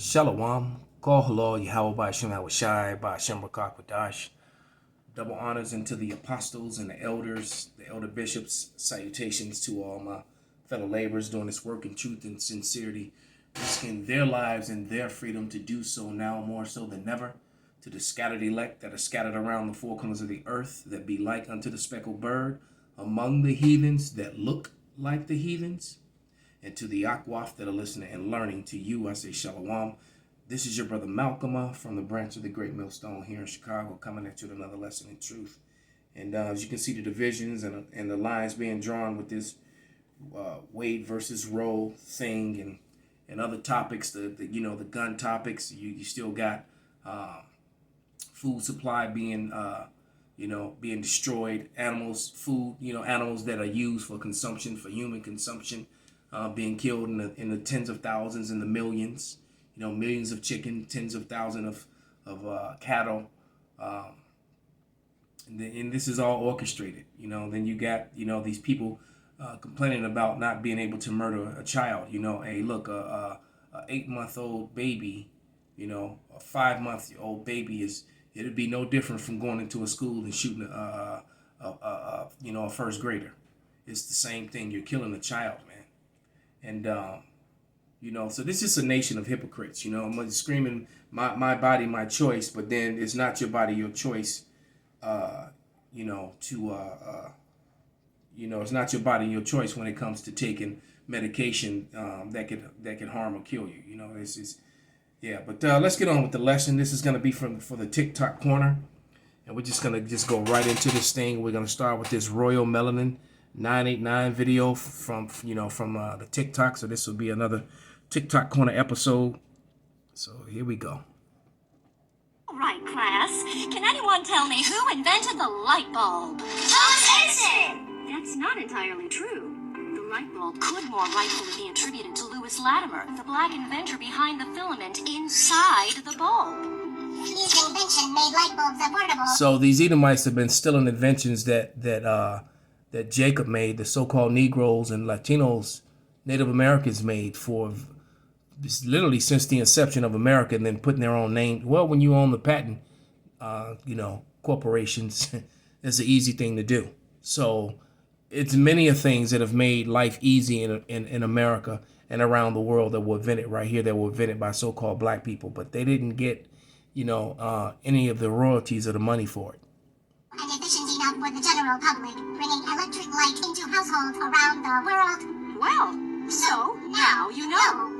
Shalom, Kol Halal, Yahweh Ba'Shem Hawashai, Ba'Shem Rakak Wadash. Double honors unto the apostles and the elders, the elder bishops. Salutations to all my fellow laborers doing this work in truth and sincerity, risking their lives and their freedom to do so now more so than ever. To the scattered elect that are scattered around the four corners of the earth, that be like unto the speckled bird, among the heathens that look like the heathens. And to the Akwaf that are listening and learning, to you I say Shalom. This is your brother Malcolm from the branch of the Great Millstone here in Chicago, coming at you with another lesson in truth. And as you can see, the divisions and the lines being drawn with this Wade versus Rowe thing and other topics, the gun topics. You still got food supply being being destroyed, animals that are used for consumption, for human consumption, being killed in the tens of thousands and the millions. Millions of chicken, tens of thousands of cattle, and this is all orchestrated. Then you got these people complaining about not being able to murder a child. Hey, look, a 8-month-old baby, a 5-month-old baby it'd be no different from going into a school and shooting a first grader. It's the same thing. You're killing a child, man, and so this is a nation of hypocrites. I'm screaming, my body, my choice, but then it's not your body, your choice. It's not your body, your choice when it comes to taking medication that could harm or kill you. This is, But let's get on with the lesson. This is going to be for the TikTok corner, and we're just going to go right into this thing. We're going to start with this Royal Melanin 989 video from the TikTok. So this will be another TikTok corner episode. So here we go. All right, class. Can anyone tell me who invented the light bulb? Thomas Edison! That's not entirely true. The light bulb could more rightfully be attributed to Louis Latimer, the black inventor behind the filament inside the bulb. His invention made light bulbs affordable. So these Edomites have been stealing inventions that Jacob made, the so-called Negroes and Latinos, Native Americans made for literally since the inception of America, and then putting their own name. Well, when you own the patent, corporations, it's an easy thing to do. So it's many of things that have made life easy in America and around the world that were invented right here, that were invented by so-called black people, but they didn't get, any of the royalties or the money for it. And efficient enough for the general public, bringing electric light into households around the world. Well, so now you know.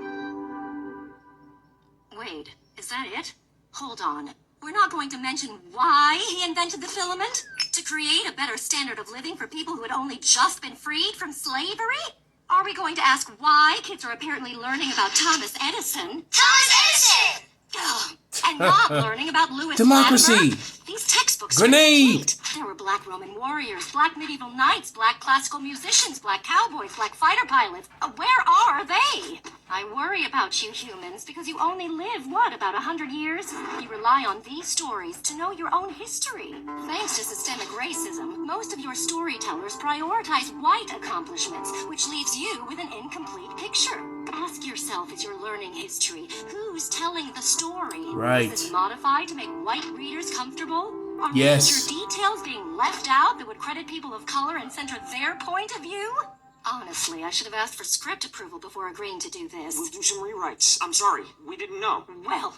Wait, is that it? Hold on. We're not going to mention why he invented the filament? To create a better standard of living for people who had only just been freed from slavery? Are we going to ask why kids are apparently learning about Thomas Edison? Thomas Edison! Ugh, and not learning about Louis Democracy! Latimer? These textbooks Grenade! are complete. There were black Roman warriors, black medieval knights, black classical musicians, black cowboys, black fighter pilots. Where are they? I worry about you humans because you only live, about 100 years? You rely on these stories to know your own history. Thanks to systemic racism, most of your storytellers prioritize white accomplishments, which leaves you with an incomplete picture. Ask yourself as you're learning history, who's telling the story? Right. Is it modified to make white readers comfortable? Are Yes. major details being left out that would credit people of color and center their point of view? Honestly, I should have asked for script approval before agreeing to do this. We'll do some rewrites. I'm sorry, we didn't know. Well,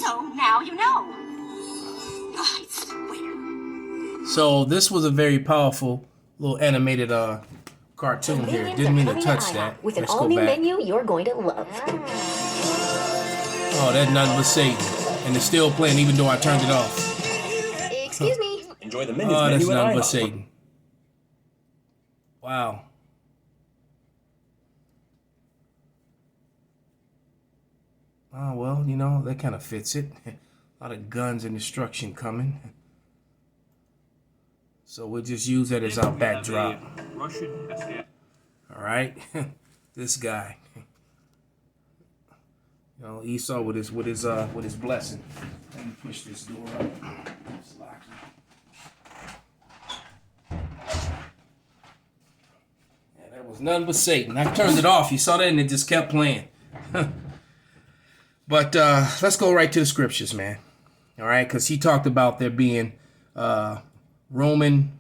so now you know. I swear. So this was a very powerful little animated cartoon here. Didn't mean to touch that. With an Let's go all-new back. menu you're going to love. Oh, that's nothing but Satan. And it's still playing even though I turned it off. Excuse me. Enjoy the menus Oh, that's menu at nothing but IHOP. Satan. Wow. Oh, well, that kind of fits it. A lot of guns and destruction coming. So we'll just use that as our backdrop. All right. This guy. Esau with his blessing. Let me push this door up. It's locked. Yeah, that was nothing but Satan. I turned it off. You saw that, and it just kept playing. But let's go right to the scriptures, man. All right, because he talked about there being Roman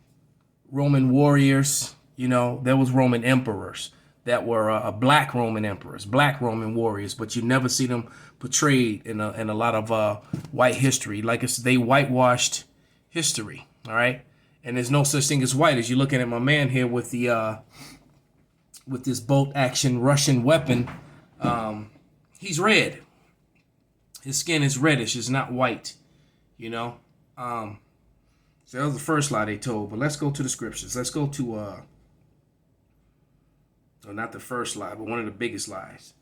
warriors. You know, there was Roman emperors that were black Roman emperors, black Roman warriors, but you never see them portrayed in a lot of white history. Like they whitewashed history. All right, and there's no such thing as white. As you're looking at my man here with the with this bolt action Russian weapon, he's red. His skin is reddish. It's not white. You know. So that was the first lie they told. But let's go to the scriptures. Let's go to well, not the first lie, but one of the biggest lies.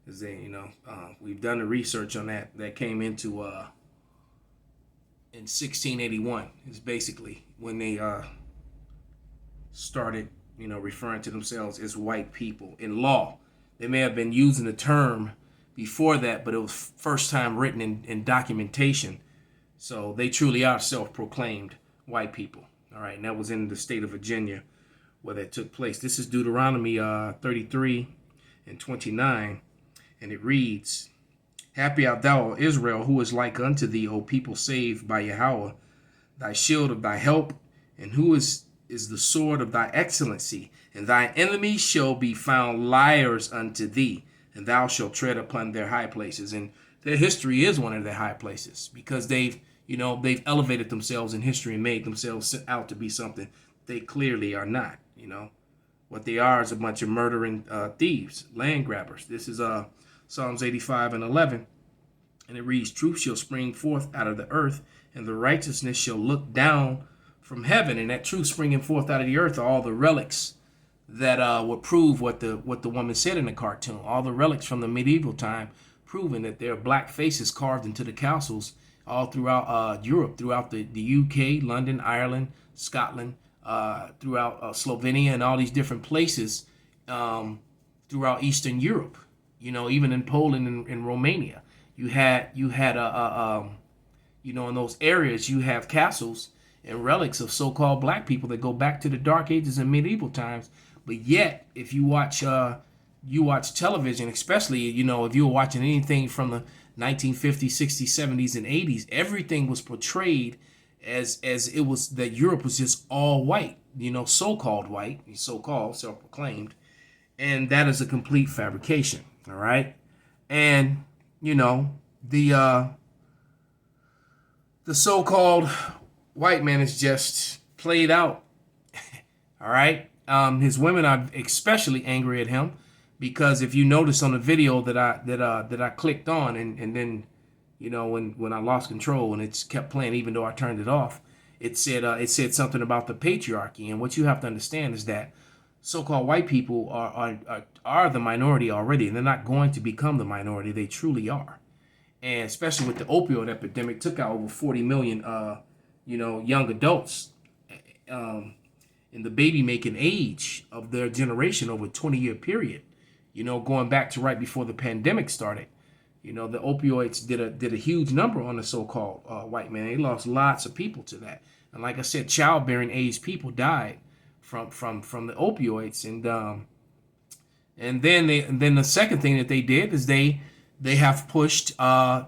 Is that, you know, we've done the research on that came into in 1681 is basically when they started, you know, referring to themselves as white people in law. They may have been using the term before that, but it was first time written in documentation. So they truly are self-proclaimed white people. All right, and that was in the state of Virginia where that took place. This is Deuteronomy 33 and 29, and it reads, Happy art thou, O Israel, who is like unto thee, O people saved by Yahweh, thy shield of thy help, and who is the sword of thy excellency. And thy enemies shall be found liars unto thee, and thou shalt tread upon their high places. And their history is one of their high places because they've elevated themselves in history and made themselves out to be something they clearly are not. You know, what they are is a bunch of murdering thieves, land grabbers. This is Psalms 85 and 11, and it reads, Truth shall spring forth out of the earth, and the righteousness shall look down from heaven. And that truth springing forth out of the earth are all the relics that would prove what the woman said in the cartoon. All the relics from the medieval time proving that there are black faces carved into the castles all throughout Europe, throughout the UK, London, Ireland, Scotland, throughout Slovenia, and all these different places throughout Eastern Europe. You know, even in Poland and Romania, you had you know, in those areas you have castles and relics of so-called black people that go back to the Dark Ages and medieval times. But yet, if you watch television, especially, you know, if you were watching anything from the 1950s, 60s, 70s, and 80s, everything was portrayed as it was that Europe was just all white, you know, so-called white, so-called, self-proclaimed, and that is a complete fabrication. All right, and you know the so-called white man is just played out. All right, his women are especially angry at him because if you notice on the video that I clicked on and then, you know, when I lost control and it kept playing even though I turned it off, it said something about the patriarchy. And what you have to understand is that so-called white people are the minority already, and they're not going to become the minority. They truly are. And especially with the opioid epidemic, took out over 40 million young adults in the baby making age of their generation over a 20-year period, you know, going back to right before the pandemic started. You know, the opioids did a huge number on the so-called white man. They lost lots of people to that. And like I said, childbearing age people died from the opioids. And then the second thing that they did is they have pushed to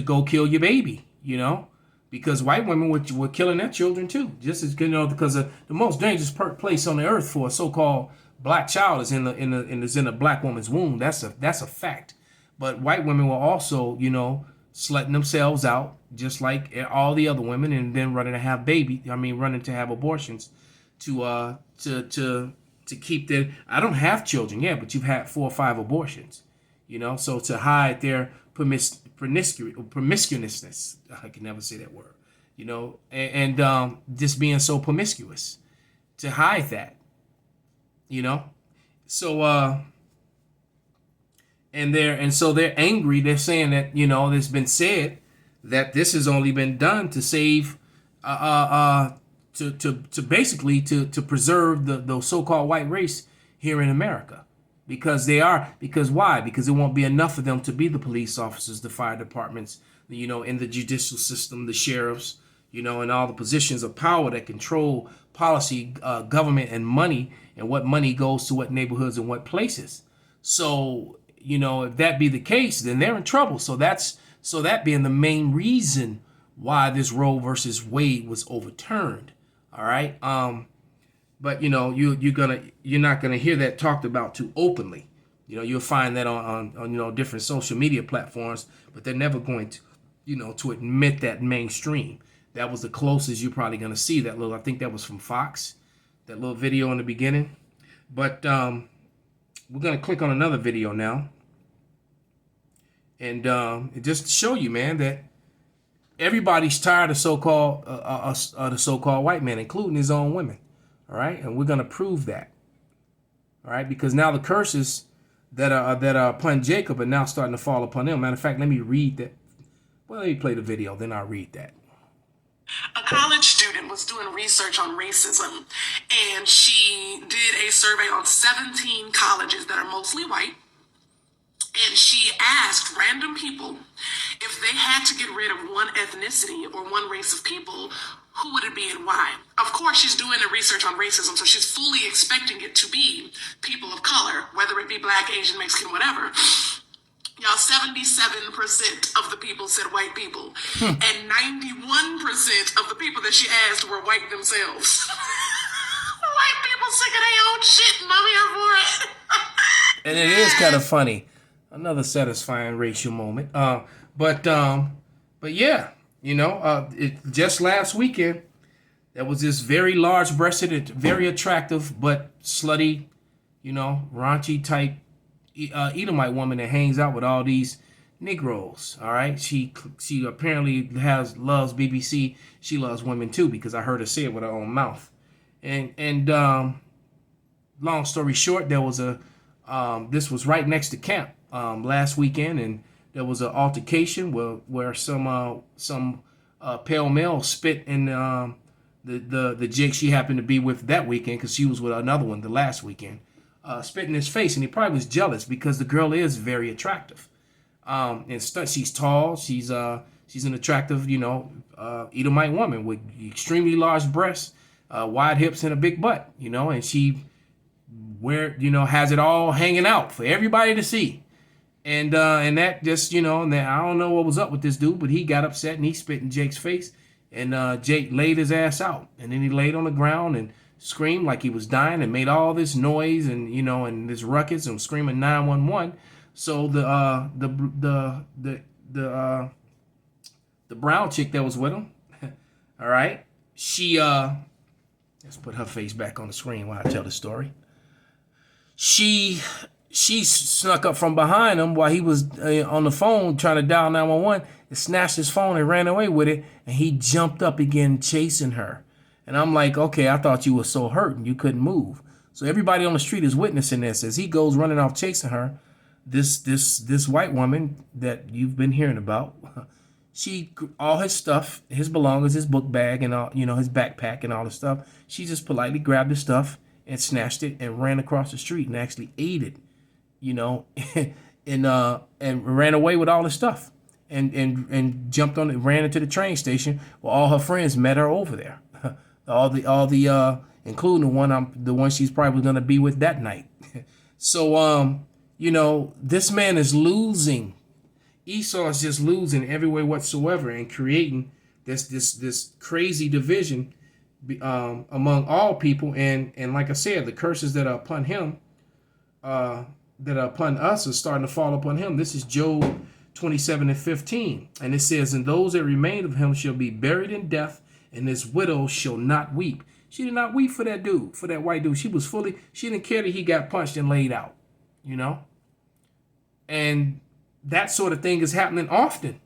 go kill your baby, you know, because white women were killing their children too, just as, you know, because the most dangerous place on the earth for a so-called black child is in a black woman's womb. That's a fact. But white women were also, you know, slutting themselves out just like all the other women, and then running to have abortions to keep their. I don't have children, yeah, but you've had 4 or 5 abortions, you know, so to hide their promiscuousness, I can never say that word, you know, and just being so promiscuous, to hide that, you know, so so they're angry. They're saying that, you know, there's been said that this has only been done to save to basically preserve the so-called white race here in America. Because why? Because there won't be enough of them to be the police officers, the fire departments, you know, in the judicial system, the sheriffs, you know, and all the positions of power that control policy, government, and money, and what money goes to what neighborhoods and what places. So, if that be the case, then they're in trouble. So that being the main reason why this Roe versus Wade was overturned. All right. But you're not gonna hear that talked about too openly. You'll find that on different social media platforms, but they're never going to, to admit that mainstream. That was the closest you're probably gonna see that little. I think that was from Fox, that little video in the beginning. But we're gonna click on another video now, and just to show you, man, that everybody's tired of the so-called white man, including his own women. All right, and we're gonna prove that. All right, because now the curses that are upon Jacob are now starting to fall upon him. Matter of fact, let me read that. Well, let me play the video, then I'll read that. A college student was doing research on racism, and she did a survey on 17 colleges that are mostly white. And she asked random people if they had to get rid of one ethnicity or one race of people, who would it be and why? Of course, she's doing a research on racism, so she's fully expecting it to be people of color, whether it be black, Asian, Mexican, whatever. Y'all, 77% of the people said white people, and 91% of the people that she asked were white themselves. White people sick of their own shit, and I'm here for it. And it is kind of funny. Another satisfying racial moment. But yeah, just last weekend, there was this very large-breasted, very attractive, but slutty, raunchy type Edomite woman that hangs out with all these Negroes. All right, she apparently loves BBC. She loves women too, because I heard her say it with her own mouth. And long story short, there was this was right next to camp last weekend, and there was an altercation where some pale male spit in the jig she happened to be with that weekend, because she was with another one the last weekend. Spit in his face, and he probably was jealous because the girl is very attractive. And she's tall. She's an attractive, Edomite woman with extremely large breasts, wide hips, and a big butt. And she has it all hanging out for everybody to see. And that just, and I don't know what was up with this dude, but he got upset and he spit in Jake's face, and Jake laid his ass out, and then he laid on the ground and screamed like he was dying and made all this noise and and this ruckus and screaming 911. So the brown chick that was with him, all right, she let's put her face back on the screen while I tell the story. She snuck up from behind him while he was on the phone trying to dial 911 and snatched his phone and ran away with it, and he jumped up again chasing her. And I'm like, okay, I thought you were so hurt and you couldn't move. So everybody on the street is witnessing this as he goes running off chasing her. This white woman that you've been hearing about, all his stuff, his belongings, his book bag, and all, his backpack and all the stuff. She just politely grabbed his stuff and snatched it and ran across the street and actually ate it, and ran away with all the stuff and jumped on it, ran into the train station where all her friends met her over there. all the including the one she's probably gonna be with that night. So this man is losing. Esau is just losing every way whatsoever and creating this crazy division among all people. And like I said, the curses that are upon him, that are upon us, are starting to fall upon him. This is Job 27:15, and it says, "And those that remain of him shall be buried in death, and his widow shall not weep." She did not weep for that dude, for that white dude. She didn't care that he got punched and laid out, And that sort of thing is happening often.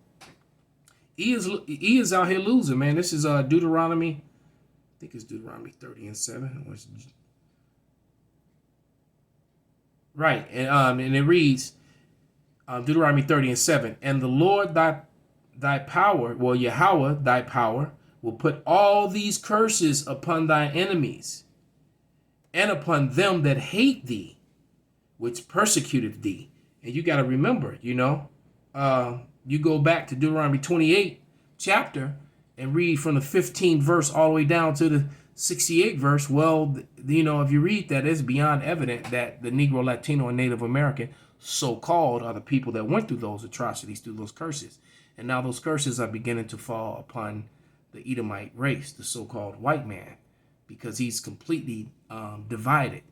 He is out here losing, man. This is Deuteronomy, I think it's Deuteronomy 30:7. Right, and it reads, Deuteronomy 30:7, "And the Lord thy power, Yahweh thy power, will put all these curses upon thy enemies, and upon them that hate thee, which persecuted thee." And you got to remember, you go back to Deuteronomy 28 chapter and read from the 15th verse all the way down to the 68th verse. Well, if you read that, it's beyond evident that the Negro, Latino, and Native American so-called are the people that went through those atrocities, through those curses. And now those curses are beginning to fall upon the Edomite race, the so-called white man, because he's completely divided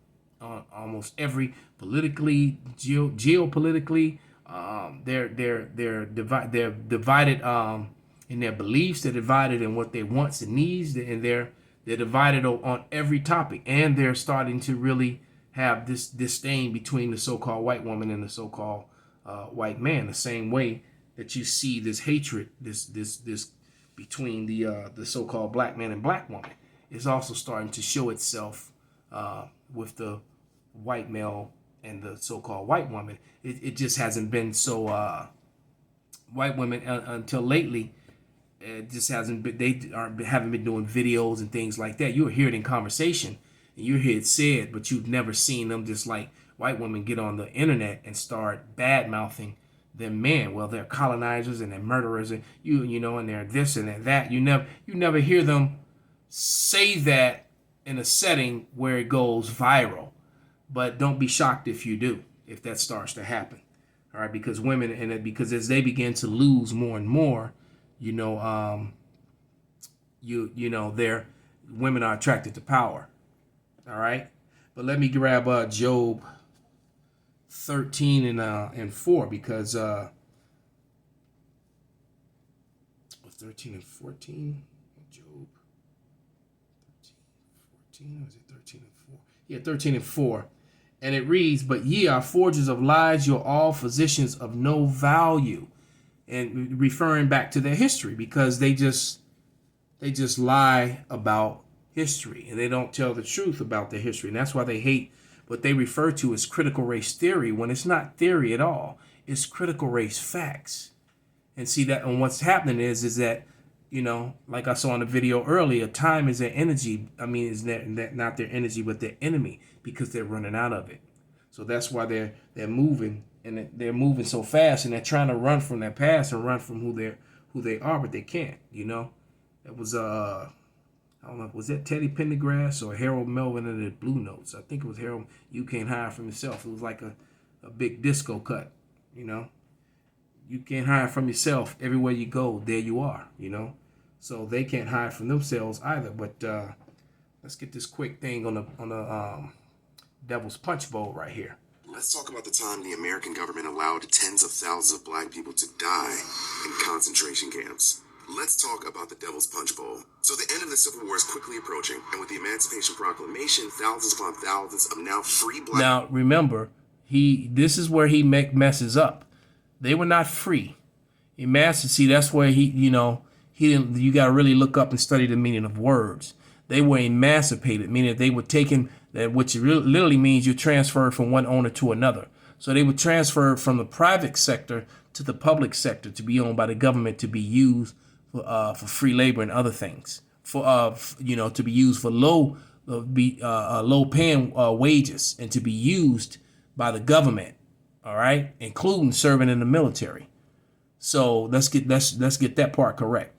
on almost every politically, geopolitically. They're divided in their beliefs. They're divided in what they wants and needs, and they're divided on every topic. And they're starting to really have this disdain between the so-called white woman and the so-called white man. The same way that you see this hatred, this between the so-called black man and black woman, is also starting to show itself with the white male and the so-called white woman. It just hasn't been so white women until lately. It just hasn't been. Haven't been doing videos and things like that. You'll hear it in conversation, and you hear it said, but you've never seen them just like white women get on the internet and start bad mouthing them men. Well, they're colonizers and they're murderers, and you know, and they're this and they're that. You never hear them say that in a setting where it goes viral. But don't be shocked if you do, if that starts to happen. All right, because women, and because as they begin to lose more and more, you know, their women are attracted to power. All right, but let me grab Job 13 and 4, because 13 and 14, Job 13, 14, or is it 13 and 4? Yeah, 13 and 4. And it reads, "But ye are forgers of lies, you're all physicians of no value." And referring back to their history, because they just lie about history, and they don't tell the truth about their history. And that's why they hate what they refer to as critical race theory, when it's not theory at all. It's critical race facts. And see that, and what's happening is that, you know, like I saw in the video earlier, time is their energy. I mean, is not their energy, but their enemy, because they're running out of it. So that's why they're moving, and they're moving so fast, and they're trying to run from their past and run from who they are, but they can't. You know, it was I don't know, was that Teddy Pendergrass or Harold Melvin in the Blue Notes? I think it was Harold. You can't hide from yourself. It was like a big disco cut. You know, you can't hide from yourself. Everywhere you go, there you are. You know. So they can't hide from themselves either. But let's get this quick thing on the Devil's Punch Bowl right here. Let's talk about the time the American government allowed tens of thousands of black people to die in concentration camps. Let's talk about the Devil's Punch Bowl. So the end of the Civil War is quickly approaching, and with the Emancipation Proclamation, thousands upon thousands of now free black... Now, remember, this is where he messes up. They were not free. See, that's where he didn't. You got to really look up and study the meaning of words. They were emancipated, meaning they were taken, which literally means you're transferred from one owner to another. So they were transferred from the private sector to the public sector to be owned by the government, to be used for free labor and other things, to be used for low paying wages, and to be used by the government. All right, including serving in the military. So let's get that part correct.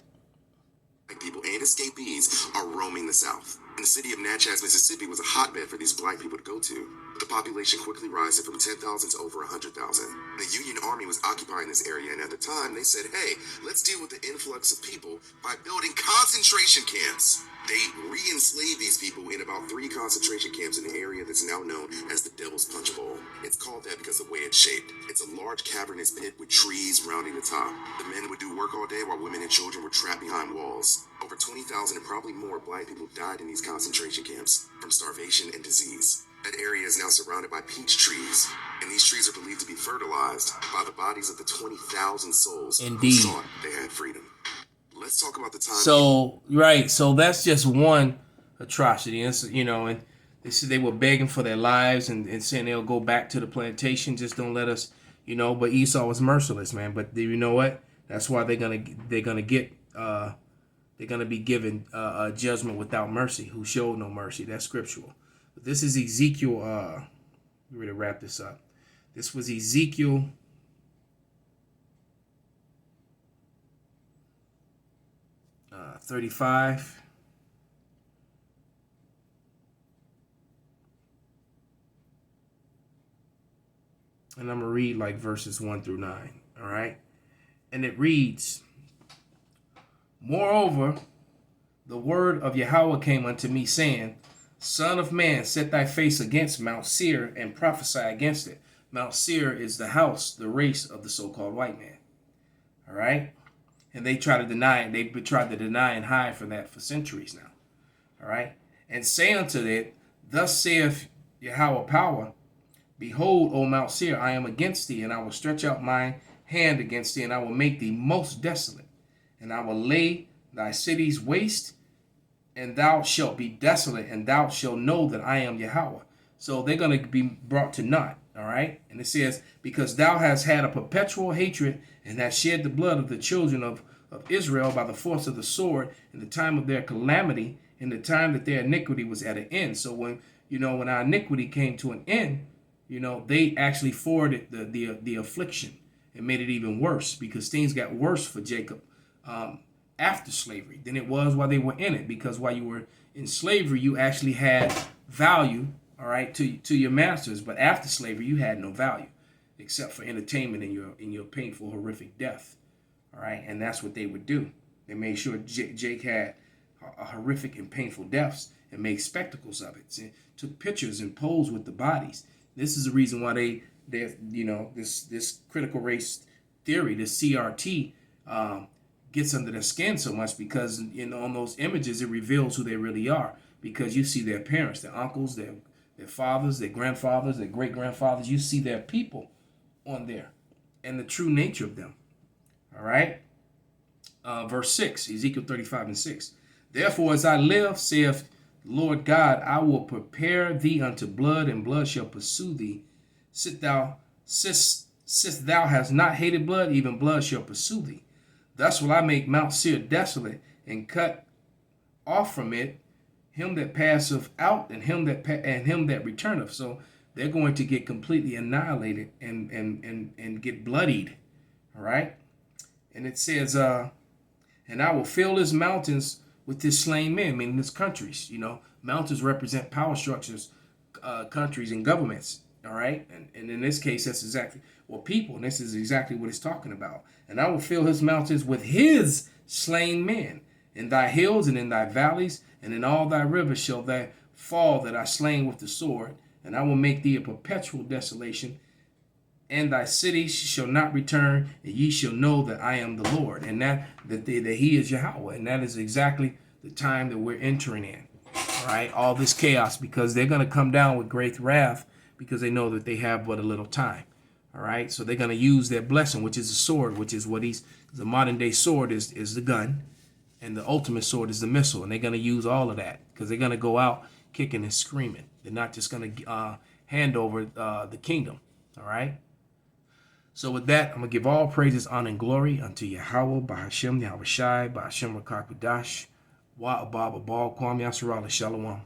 People and escapees are roaming the South. And the city of Natchez, Mississippi was a hotbed for these black people to go to. With the population quickly rising from 10,000 to over 100,000. The Union Army was occupying this area, and at the time they said, hey, let's deal with the influx of people by building concentration camps. They re-enslaved these people in about 3 concentration camps in the area that's now known as the Devil's Punch Bowl. It's called that because of the way it's shaped. It's a large cavernous pit with trees rounding the top. The men would do work all day while women and children were trapped behind walls. Over 20,000 and probably more black people died in these concentration camps from starvation and disease. That area is now surrounded by peach trees, and these trees are believed to be fertilized by the bodies of the 20,000 souls Indeed. who thought they had freedom. Let's talk about the time. So that's just one atrocity. And, and they said they were begging for their lives and saying they'll go back to the plantation. Just don't let us, But Esau was merciless, man. But you know what? That's why they're gonna be given a judgment without mercy. Who showed no mercy? That's scriptural. But this is Ezekiel. We're ready to wrap this up. This was Ezekiel. Uh, 35. And I'm going to read like verses 1 through 9. All right. And it reads, Moreover, the word of Yahweh came unto me, saying, Son of man, set thy face against Mount Seir and prophesy against it. Mount Seir is the house, the race of the so-called white man. All right. And they try to deny it. They've tried to deny and hide from that for centuries now. All right. And say unto it, Thus saith Yahweh power, Behold, O Mount Seir, I am against thee, and I will stretch out my hand against thee, and I will make thee most desolate. And I will lay thy cities waste, and thou shalt be desolate, and thou shalt know that I am Yahweh. So they're going to be brought to naught. All right. And it says, Because thou hast had a perpetual hatred, and hast shed the blood of the children of Israel by the force of the sword in the time of their calamity, in the time that their iniquity was at an end. So when our iniquity came to an end, they actually forwarded the affliction and made it even worse, because things got worse for Jacob after slavery than it was while they were in it. Because while you were in slavery, you actually had value, all right, to your masters. But after slavery, you had no value except for entertainment in your painful, horrific death. All right. And that's what they would do. They made sure Jake had a horrific and painful deaths and made spectacles of it. And took pictures and posed with the bodies. This is the reason why this critical race theory, this CRT, gets under their skin so much, because on those images it reveals who they really are, because you see their parents, their uncles, their fathers, their grandfathers, their great grandfathers. You see their people on there and the true nature of them. All right. Verse 6, Ezekiel 35:6. Therefore, as I live, saith Lord God, I will prepare thee unto blood, and blood shall pursue thee. Since thou hast not hated blood, even blood shall pursue thee. Thus will I make Mount Seir desolate, and cut off from it him that passeth out, and him that returneth. So they're going to get completely annihilated and get bloodied. All right. And it says, and I will fill his mountains with his slain men, meaning his countries. Mountains represent power structures, countries, and governments. All right. And in this case, that's exactly people. And this is exactly what it's talking about. And I will fill his mountains with his slain men. In thy hills and in thy valleys and in all thy rivers shall they fall that are slain with the sword. And I will make thee a perpetual desolation, and thy cities shall not return, and ye shall know that I am the Lord, and that he is Yahweh. And that is exactly the time that we're entering in. All right, all this chaos, because they're going to come down with great wrath, because they know that they have but a little time. All right, so they're going to use their blessing, which is a sword, which is what the modern day sword is the gun, and the ultimate sword is the missile. And they're going to use all of that, because they're going to go out kicking and screaming. They're not just going to hand over the kingdom. All right. So with that, I'm going to give all praises, honor, and glory unto Yahweh, Bahashem, Yahweh Shai, Bahashem Rakakudash, Wa Abba Abal, Kwam Yasserala, Shalom.